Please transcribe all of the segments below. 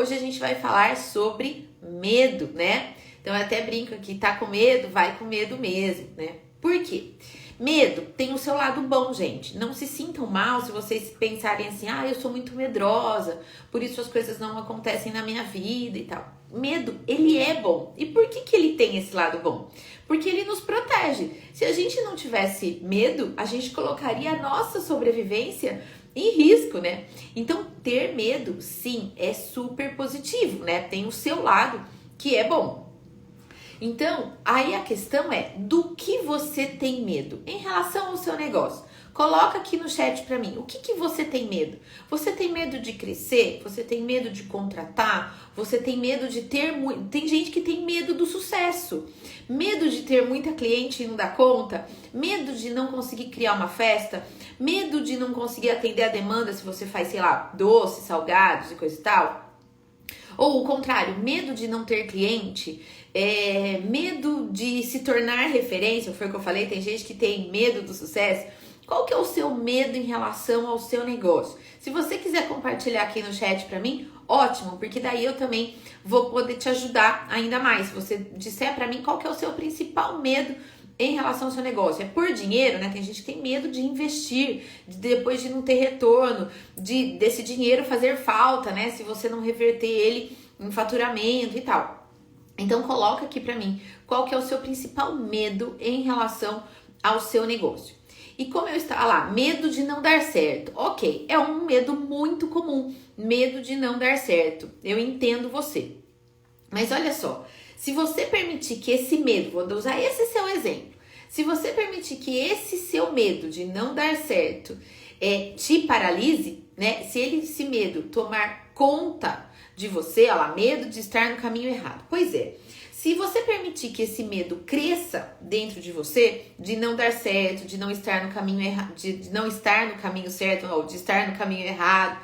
Hoje a gente vai falar sobre medo, né? Então eu até brinco aqui, tá com medo? Vai com medo mesmo, né? Por quê? Medo tem o seu lado bom, gente. Não se sintam mal se vocês pensarem assim, eu sou muito medrosa, por isso as coisas não acontecem na minha vida e tal. Medo, ele é bom. E por que ele tem esse lado bom? Porque ele nos protege. Se a gente não tivesse medo, a gente colocaria a nossa sobrevivência em risco, né? Então, ter medo, sim, é super positivo, né? Tem o seu lado que é bom. Então, aí a questão é, do que você tem medo em relação ao seu negócio? Coloca aqui no chat pra mim, o que você tem medo? Você tem medo de crescer? Você tem medo de contratar? Você tem medo de ter muito... Tem gente que tem medo do sucesso. Medo de ter muita cliente e não dar conta? Medo de não conseguir criar uma festa? Medo de não conseguir atender a demanda se você faz, sei lá, doces, salgados e coisa e tal? Ou o contrário, medo de não ter cliente, medo de se tornar referência, foi o que eu falei, tem gente que tem medo do sucesso. Qual que é o seu medo em relação ao seu negócio? Se você quiser compartilhar aqui no chat pra mim, ótimo, porque daí eu também vou poder te ajudar ainda mais. Se você disser pra mim qual que é o seu principal medo em relação ao seu negócio. É por dinheiro, né? Tem gente que tem medo de investir, depois de não ter retorno, desse dinheiro fazer falta, né? Se você não reverter ele em faturamento e tal. Então coloca aqui pra mim qual que é o seu principal medo em relação ao seu negócio. E como eu estava lá, medo de não dar certo. Ok, é um medo muito comum, medo de não dar certo. Eu entendo você. Mas olha só, se você permitir que esse medo, vou usar esse seu exemplo, se você permitir que esse seu medo de não dar certo te paralise, né? Se esse medo tomar conta de você, olha lá, medo de estar no caminho errado. Pois é, se você permitir que esse medo cresça dentro de você, de não dar certo, de não estar no caminho errado, de não estar no caminho certo, ou de estar no caminho errado,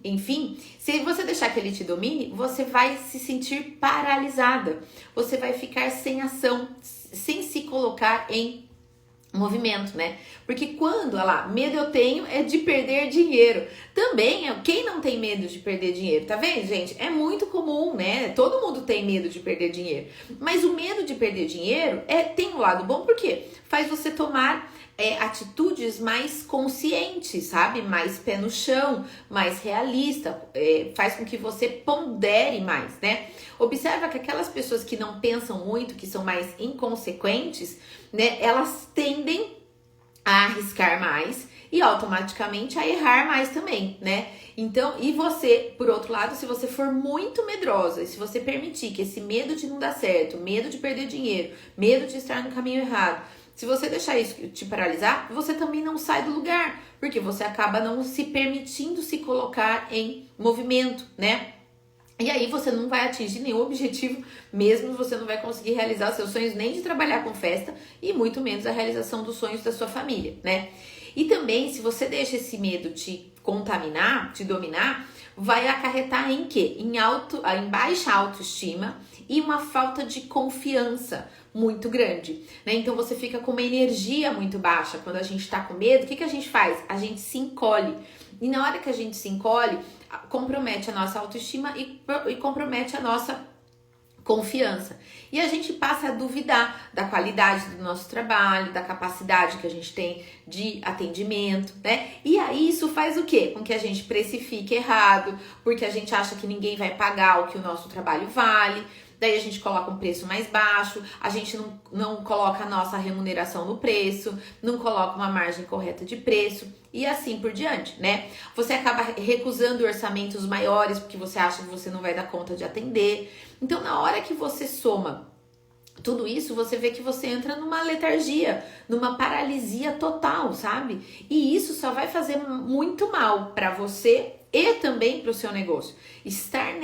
enfim, se você deixar que ele te domine, você vai se sentir paralisada. Você vai ficar sem ação, sem se colocar em movimento, né? Porque quando, olha lá, medo eu tenho é de perder dinheiro. Também, quem não tem medo de perder dinheiro? Tá vendo, gente? É muito comum, né? Todo mundo tem medo de perder dinheiro. Mas o medo de perder dinheiro tem um lado bom, porque faz você tomar atitudes mais conscientes, sabe? Mais pé no chão, mais realista, faz com que você pondere mais, né? Observa que aquelas pessoas que não pensam muito, que são mais inconsequentes, né? Elas tendem a arriscar mais e automaticamente a errar mais também, né? Então, e você, por outro lado, se você for muito medrosa, e se você permitir que esse medo de não dar certo, medo de perder dinheiro, medo de estar no caminho errado, se você deixar isso te paralisar, você também não sai do lugar, porque você acaba não se permitindo se colocar em movimento, né? E aí você não vai atingir nenhum objetivo, mesmo você não vai conseguir realizar os seus sonhos nem de trabalhar com festa e muito menos a realização dos sonhos da sua família, né? E também, se você deixa esse medo te contaminar, te dominar, vai acarretar em quê? Em baixa autoestima e uma falta de confiança muito grande, né? Então você fica com uma energia muito baixa. Quando a gente tá com medo, o que a gente faz? A gente se encolhe. E na hora que a gente se encolhe, compromete a nossa autoestima e compromete a nossa confiança. E a gente passa a duvidar da qualidade do nosso trabalho, da capacidade que a gente tem de atendimento, né? E aí isso faz o quê? Com que a gente precifique errado, porque a gente acha que ninguém vai pagar o que o nosso trabalho vale. Daí a gente coloca um preço mais baixo, a gente não coloca a nossa remuneração no preço, não coloca uma margem correta de preço e assim por diante, né? Você acaba recusando orçamentos maiores porque você acha que você não vai dar conta de atender. Então, na hora que você soma tudo isso, você vê que você entra numa letargia, numa paralisia total, sabe? E isso só vai fazer muito mal para você e também para o seu negócio. Estar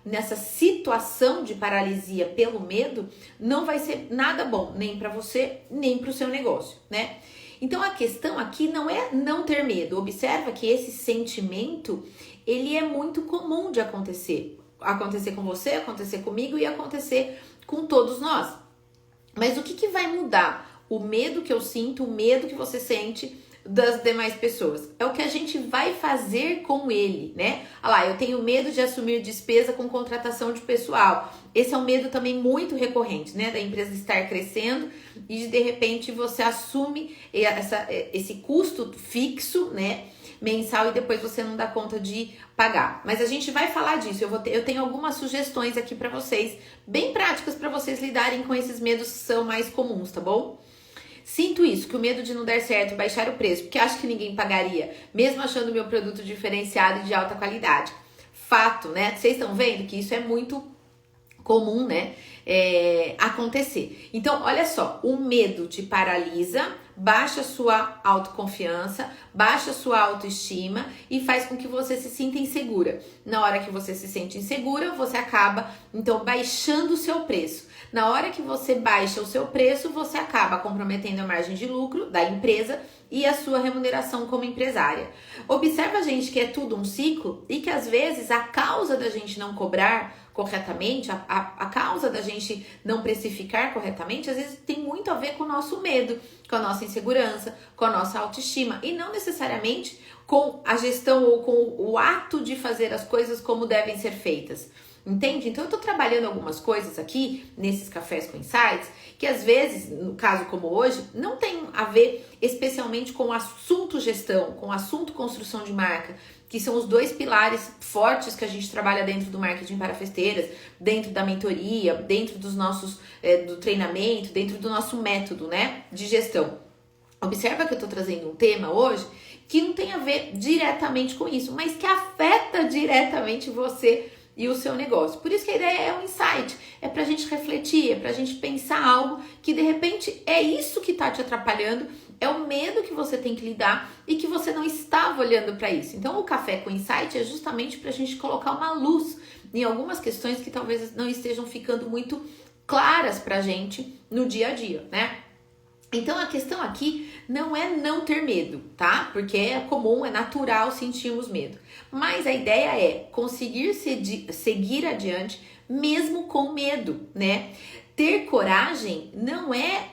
nessa situação de paralisia pelo medo não vai ser nada bom, nem para você, nem para o seu negócio, né? Então a questão aqui não é não ter medo. Observa que esse sentimento, ele é muito comum de acontecer. Acontecer com você, acontecer comigo e acontecer com todos nós. Mas o que vai mudar o medo que eu sinto, o medo que você sente das demais pessoas. É o que a gente vai fazer com ele, né? Olha lá, eu tenho medo de assumir despesa com contratação de pessoal. Esse é um medo também muito recorrente, né? Da empresa estar crescendo e de repente você assume esse custo fixo, né? Mensal, e depois você não dá conta de pagar. Mas a gente vai falar disso. Eu tenho algumas sugestões aqui para vocês, bem práticas para vocês lidarem com esses medos que são mais comuns, tá bom? Sinto isso, que o medo de não dar certo, baixar o preço, porque acho que ninguém pagaria, mesmo achando o meu produto diferenciado e de alta qualidade. Fato, né? Vocês estão vendo que isso é muito comum, né? Acontecer. Então, olha só, o medo te paralisa, baixa sua autoconfiança, baixa sua autoestima e faz com que você se sinta insegura. Na hora que você se sente insegura, você acaba, então, baixando o seu preço. Na hora que você baixa o seu preço, você acaba comprometendo a margem de lucro da empresa e a sua remuneração como empresária. Observa, gente, que é tudo um ciclo e que às vezes a causa da gente não cobrar corretamente, a causa da gente não precificar corretamente, às vezes tem muito a ver com o nosso medo, com a nossa insegurança, com a nossa autoestima e não necessariamente com a gestão ou com o ato de fazer as coisas como devem ser feitas. Entende? Então eu tô trabalhando algumas coisas aqui nesses cafés com insights que às vezes, no caso como hoje, não tem a ver especialmente com o assunto gestão, com o assunto construção de marca, que são os dois pilares fortes que a gente trabalha dentro do marketing para festeiras, dentro da mentoria, dentro dos nossos do treinamento, dentro do nosso método, né, de gestão. Observa que eu tô trazendo um tema hoje que não tem a ver diretamente com isso, mas que afeta diretamente você e o seu negócio. Por isso que a ideia é um insight, é pra gente refletir, é pra gente pensar algo que de repente é isso que tá te atrapalhando, é o medo que você tem que lidar e que você não estava olhando para isso. Então o Café com Insight é justamente pra gente colocar uma luz em algumas questões que talvez não estejam ficando muito claras pra gente no dia a dia, né? Então a questão aqui não é não ter medo, tá? Porque é comum, é natural sentirmos medo. Mas a ideia é conseguir seguir adiante mesmo com medo, né? Ter coragem não é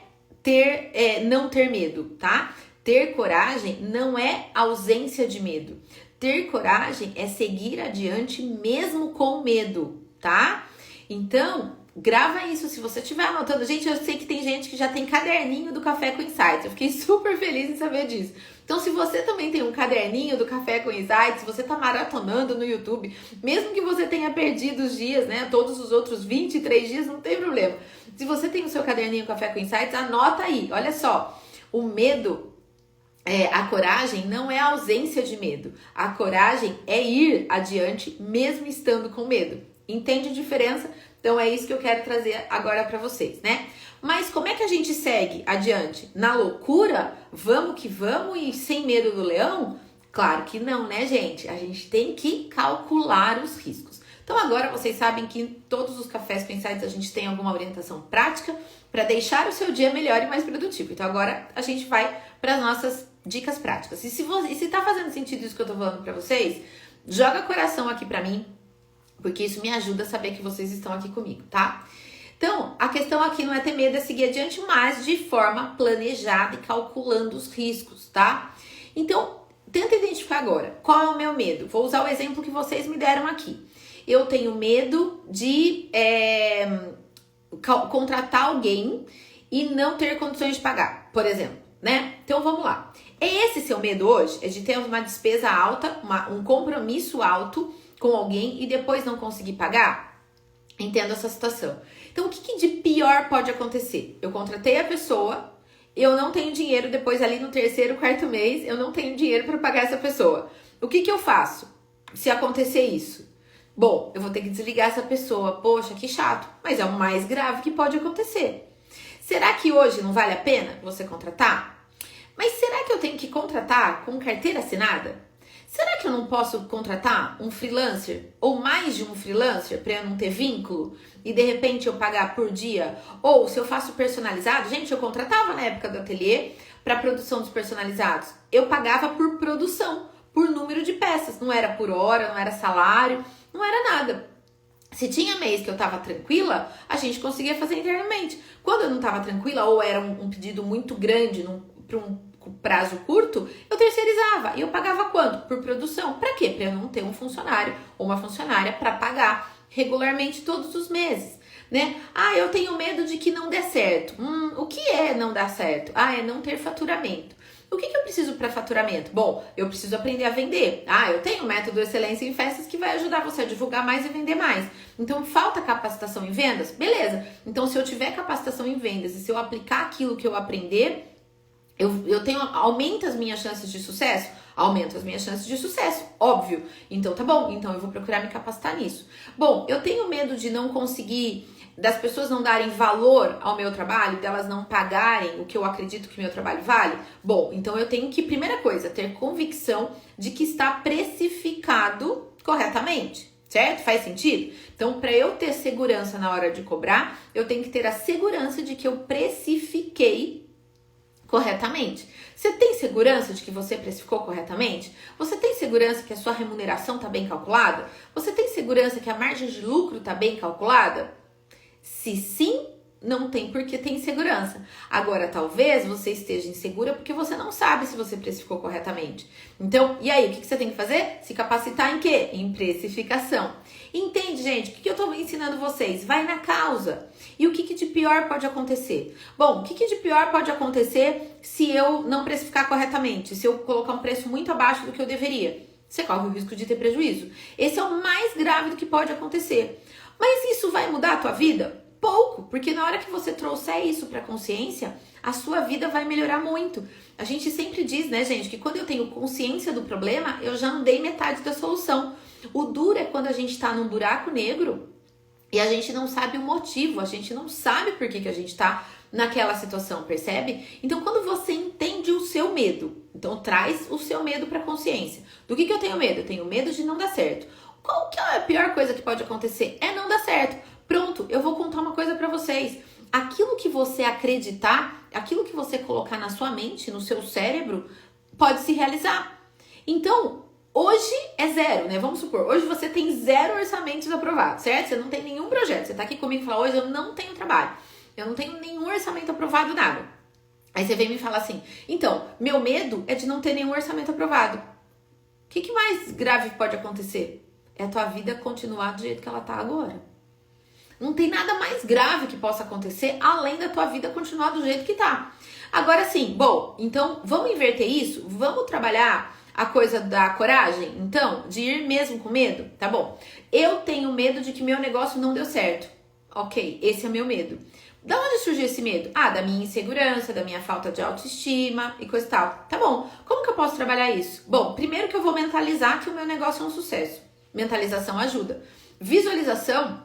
não ter medo, tá? Ter coragem não é ausência de medo. Ter coragem é seguir adiante mesmo com medo, tá? Então, grava isso se você estiver anotando. Gente, eu sei que tem gente que já tem caderninho do Café com Insights. Eu fiquei super feliz em saber disso. Então, se você também tem um caderninho do Café com Insights, se você tá maratonando no YouTube, mesmo que você tenha perdido os dias, né? Todos os outros 23 dias, não tem problema. Se você tem o seu caderninho Café com Insights, anota aí. Olha só, o medo, a coragem não é a ausência de medo. A coragem é ir adiante mesmo estando com medo. Entende a diferença? Então é isso que eu quero trazer agora para vocês, né? Mas como é que a gente segue adiante? Na loucura? Vamos que vamos e sem medo do leão? Claro que não, né, gente? A gente tem que calcular os riscos. Então agora vocês sabem que em todos os cafés com insights a gente tem alguma orientação prática para deixar o seu dia melhor e mais produtivo. Então agora a gente vai para as nossas dicas práticas. E se tá fazendo sentido isso que eu tô falando para vocês, joga coração aqui para mim, porque isso me ajuda a saber que vocês estão aqui comigo, tá? Então, a questão aqui não é ter medo, é seguir adiante, mas de forma planejada e calculando os riscos, tá? Então, tenta identificar agora, qual é o meu medo? Vou usar o exemplo que vocês me deram aqui. Eu tenho medo de contratar alguém e não ter condições de pagar, por exemplo, né? Então, vamos lá. É esse seu medo hoje? É de ter uma despesa alta, um compromisso alto com alguém e depois não conseguir pagar? Entendo essa situação. Então, o que de pior pode acontecer? Eu contratei a pessoa, eu não tenho dinheiro, depois ali no terceiro, quarto mês, eu não tenho dinheiro para pagar essa pessoa. O que eu faço se acontecer isso? Bom, eu vou ter que desligar essa pessoa. Poxa, que chato. Mas é o mais grave que pode acontecer. Será que hoje não vale a pena você contratar? Mas será que eu tenho que contratar com carteira assinada? Será que eu não posso contratar um freelancer ou mais de um freelancer para eu não ter vínculo e de repente eu pagar por dia? Ou se eu faço personalizado, gente, eu contratava na época do ateliê para produção dos personalizados. Eu pagava por produção, por número de peças, não era por hora, não era salário, não era nada. Se tinha mês que eu tava tranquila, a gente conseguia fazer internamente. Quando eu não tava tranquila ou era um pedido muito grande para um prazo curto, eu terceirizava. E eu pagava quanto? Por produção. Para quê? Para eu não ter um funcionário ou uma funcionária para pagar regularmente todos os meses, né? Ah, eu tenho medo de que não dê certo. O que é não dar certo? Ah, é não ter faturamento. O que eu preciso para faturamento? Bom, eu preciso aprender a vender. Ah, eu tenho o método Excelência em Festas que vai ajudar você a divulgar mais e vender mais. Então, falta capacitação em vendas? Beleza. Então, se eu tiver capacitação em vendas e se eu aplicar aquilo que eu aprender, aumenta as minhas chances de sucesso? Aumento as minhas chances de sucesso, óbvio. Então, tá bom. Então, eu vou procurar me capacitar nisso. Bom, eu tenho medo de não conseguir, das pessoas não darem valor ao meu trabalho, delas não pagarem o que eu acredito que meu trabalho vale. Bom, então eu tenho que, primeira coisa, ter convicção de que está precificado corretamente. Certo? Faz sentido? Então, para eu ter segurança na hora de cobrar, eu tenho que ter a segurança de que eu precifiquei corretamente. Você tem segurança de que você precificou corretamente? Você tem segurança que a sua remuneração está bem calculada? Você tem segurança que a margem de lucro está bem calculada? Se sim, não tem porque tem insegurança. Agora, talvez você esteja insegura porque você não sabe se você precificou corretamente. Então, e aí, o que você tem que fazer? Se capacitar em quê? Em precificação. Entende, gente? O que eu estou ensinando vocês? Vai na causa. E o que de pior pode acontecer? Bom, o que de pior pode acontecer se eu não precificar corretamente? Se eu colocar um preço muito abaixo do que eu deveria? Você corre o risco de ter prejuízo. Esse é o mais grave do que pode acontecer. Mas isso vai mudar a tua vida? Pouco, porque na hora que você trouxer isso para a consciência, a sua vida vai melhorar muito. A gente sempre diz, né, gente, que quando eu tenho consciência do problema, eu já andei metade da solução. O duro é quando a gente está num buraco negro e a gente não sabe o motivo, a gente não sabe por que a gente está naquela situação, percebe? Então, quando você entende o seu medo, então traz o seu medo para a consciência. Do que eu tenho medo? Eu tenho medo de não dar certo. Qual que é a pior coisa que pode acontecer? É não dar certo. Pronto, eu vou contar uma coisa pra vocês. Aquilo que você acreditar, aquilo que você colocar na sua mente, no seu cérebro, pode se realizar. Então, hoje é zero, né? Vamos supor, hoje você tem 0 orçamentos aprovados, certo? Você não tem nenhum projeto. Você tá aqui comigo e fala, hoje eu não tenho trabalho. Eu não tenho nenhum orçamento aprovado, nada. Aí você vem me falar assim, então, meu medo é de não ter nenhum orçamento aprovado. O que mais grave pode acontecer? É a tua vida continuar do jeito que ela tá agora. Não tem nada mais grave que possa acontecer além da tua vida continuar do jeito que tá. Agora sim, bom, então vamos inverter isso? Vamos trabalhar a coisa da coragem? Então, de ir mesmo com medo? Tá bom. Eu tenho medo de que meu negócio não deu certo. Ok, esse é meu medo. Da onde surgiu esse medo? Ah, da minha insegurança, da minha falta de autoestima e coisa e tal. Tá bom, como que eu posso trabalhar isso? Bom, primeiro que eu vou mentalizar que o meu negócio é um sucesso. Mentalização ajuda. Visualização,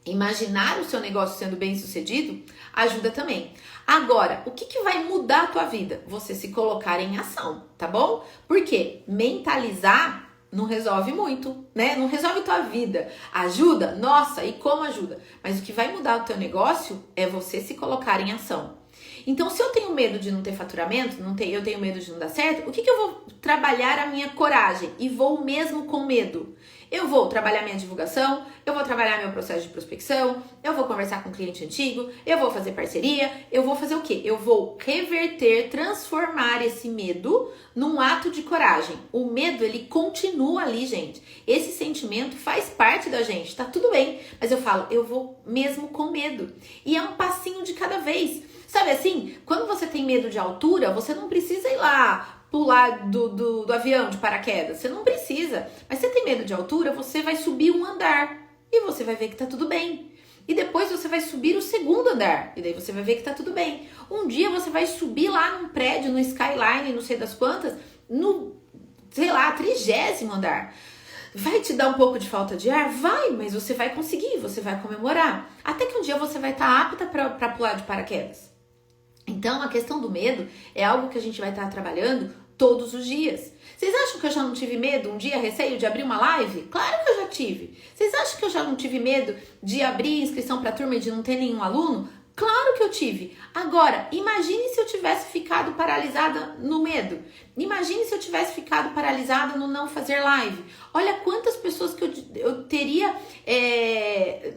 imaginar o seu negócio sendo bem sucedido, ajuda também. Agora, o que vai mudar a tua vida? Você se colocar em ação, tá bom? Porque mentalizar não resolve muito, né? Não resolve tua vida. Ajuda? Nossa, e como ajuda? Mas o que vai mudar o teu negócio é você se colocar em ação. Então, se eu tenho medo de não ter faturamento, eu tenho medo de não dar certo, o que eu vou trabalhar a minha coragem? E vou mesmo com medo. Eu vou trabalhar minha divulgação, eu vou trabalhar meu processo de prospecção, eu vou conversar com cliente antigo, eu vou fazer parceria, eu vou fazer o quê? Eu vou reverter, transformar esse medo num ato de coragem. O medo, ele continua ali, gente. Esse sentimento faz parte da gente, tá tudo bem. Mas eu falo, eu vou mesmo com medo. E é um passinho de cada vez. Sabe assim, quando você tem medo de altura, você não precisa ir lá pular do avião de paraquedas. Você não precisa. Mas você tem medo de altura, você vai subir um andar. E você vai ver que tá tudo bem. E depois você vai subir o segundo andar. E daí você vai ver que tá tudo bem. Um dia você vai subir lá num prédio, no skyline, não sei das quantas, no, sei lá, 30º andar. Vai te dar um pouco de falta de ar? Vai, mas você vai conseguir, você vai comemorar. Até que um dia você vai estar apta para pular de paraquedas. Então, a questão do medo é algo que a gente vai estar trabalhando todos os dias. Vocês acham que eu já não tive medo um dia, receio de abrir uma live? Claro que eu já tive. Vocês acham que eu já não tive medo de abrir inscrição para a turma e de não ter nenhum aluno? Claro que eu tive. Agora, imagine se eu tivesse ficado paralisada no medo. Imagine se eu tivesse ficado paralisada no não fazer live. Olha quantas pessoas que eu teria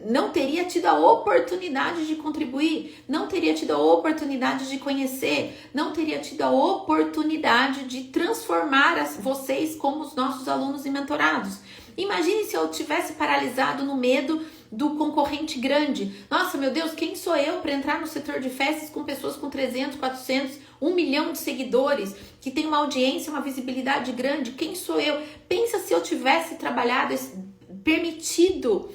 não teria tido a oportunidade de contribuir, não teria tido a oportunidade de conhecer, não teria tido a oportunidade de transformar vocês como os nossos alunos e mentorados. Imagine se eu tivesse paralisado no medo do concorrente grande. Nossa, meu Deus, quem sou eu para entrar no setor de festas com pessoas com 300, 400, 1 milhão de seguidores, que tem uma audiência, uma visibilidade grande? Quem sou eu? Pensa se eu tivesse trabalhado, permitido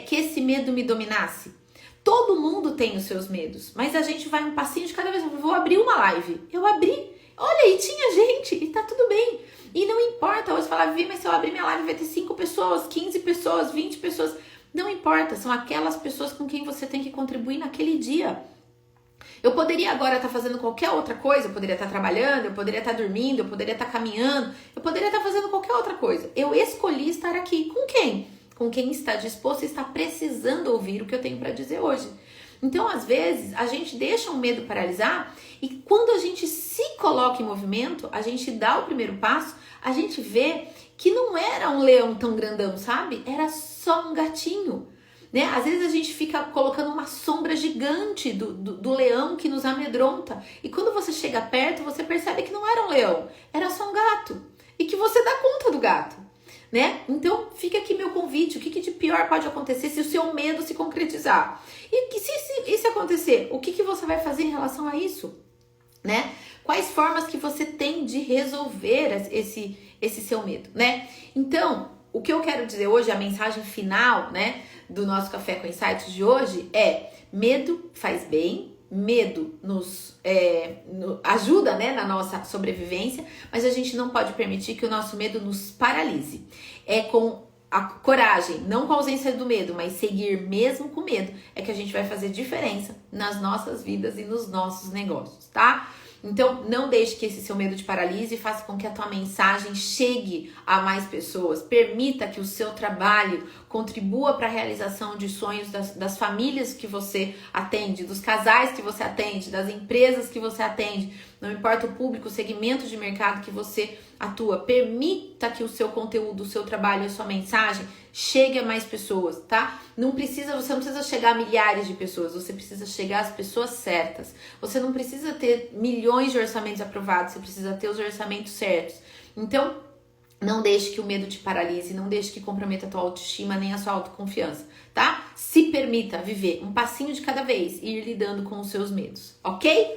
que esse medo me dominasse. Todo mundo tem os seus medos, mas a gente vai um passinho de cada vez. Eu vou abrir uma live. Eu abri, olha aí, tinha gente e tá tudo bem. E não importa, hoje falar, Vivi, mas se eu abrir minha live vai ter 5 pessoas, 15 pessoas, 20 pessoas. Não importa, são aquelas pessoas com quem você tem que contribuir naquele dia. Eu poderia agora estar fazendo qualquer outra coisa, eu poderia estar trabalhando, eu poderia estar dormindo, eu poderia estar caminhando, eu poderia estar fazendo qualquer outra coisa. Eu escolhi estar aqui. Com quem? Com quem está disposto e está precisando ouvir o que eu tenho para dizer hoje. Então, às vezes, a gente deixa o medo paralisar e quando a gente se coloca em movimento, a gente dá o primeiro passo, a gente vê que não era um leão tão grandão, sabe? Era só um gatinho, né? Às vezes a gente fica colocando uma sombra gigante do leão que nos amedronta. E quando você chega perto, você percebe que não era um leão, era só um gato. E que você dá conta do gato, né? Então fica aqui meu convite, o que de pior pode acontecer se o seu medo se concretizar? E que se acontecer, o que você vai fazer em relação a isso, né? Quais formas que você tem de resolver esse seu medo, né? Então, o que eu quero dizer hoje, a mensagem final, né, do nosso Café com Insights de hoje é: medo faz bem, medo nos ajuda, né, na nossa sobrevivência, mas a gente não pode permitir que o nosso medo nos paralise. É com a coragem, não com a ausência do medo, mas seguir mesmo com medo, é que a gente vai fazer diferença nas nossas vidas e nos nossos negócios, tá? Então, não deixe que esse seu medo te paralise e faça com que a tua mensagem chegue a mais pessoas. Permita que o seu trabalho contribua para a realização de sonhos das famílias que você atende, dos casais que você atende, das empresas que você atende. Não importa o público, o segmento de mercado que você atua. Permita que o seu conteúdo, o seu trabalho, a sua mensagem chegue a mais pessoas, tá? Você não precisa chegar a milhares de pessoas, você precisa chegar às pessoas certas. Você não precisa ter milhões de orçamentos aprovados, você precisa ter os orçamentos certos. Então, não deixe que o medo te paralise, não deixe que comprometa a tua autoestima nem a sua autoconfiança, tá? Se permita viver um passinho de cada vez e ir lidando com os seus medos, ok?